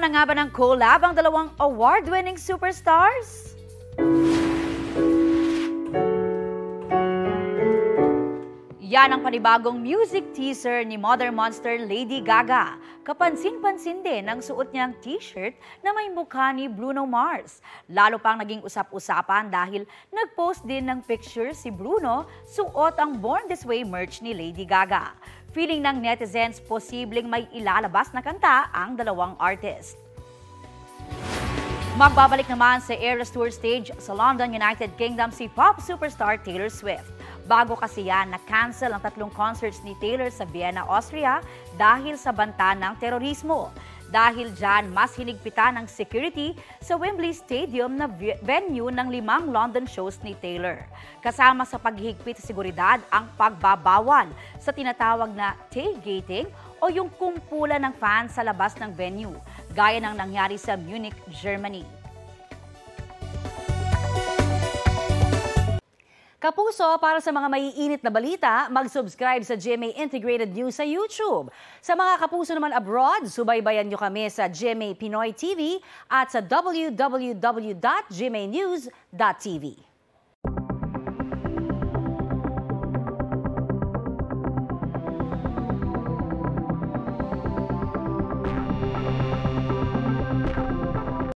na nga ba ng collab ang dalawang award-winning superstars? Yan ang panibagong music teaser ni Mother Monster Lady Gaga. Kapansin-pansin din ang suot niyang t-shirt na may mukha ni Bruno Mars. Lalo pang naging usap-usapan dahil nag-post din ng picture si Bruno suot ang Born This Way merch ni Lady Gaga. Feeling ng netizens posibleng may ilalabas na kanta ang dalawang artist. Magbabalik naman sa Eras Tour stage sa London, United Kingdom si pop superstar Taylor Swift. Bago kasi yan, na-cancel ang 3 concerts ni Taylor sa Vienna, Austria dahil sa banta ng terorismo. Dahil dyan, mas hinigpitan ng security sa Wembley Stadium na venue ng 5 London shows ni Taylor. Kasama sa paghihigpit sa seguridad ang pagbabawal sa tinatawag na tailgating o yung kumpulan ng fans sa labas ng venue, gaya ng nangyari sa Munich, Germany. Kapuso, para sa mga maiinit na balita, mag-subscribe sa GMA Integrated News sa YouTube. Sa mga kapuso naman abroad, subaybayan nyo kami sa GMA Pinoy TV at sa www.gmanews.tv.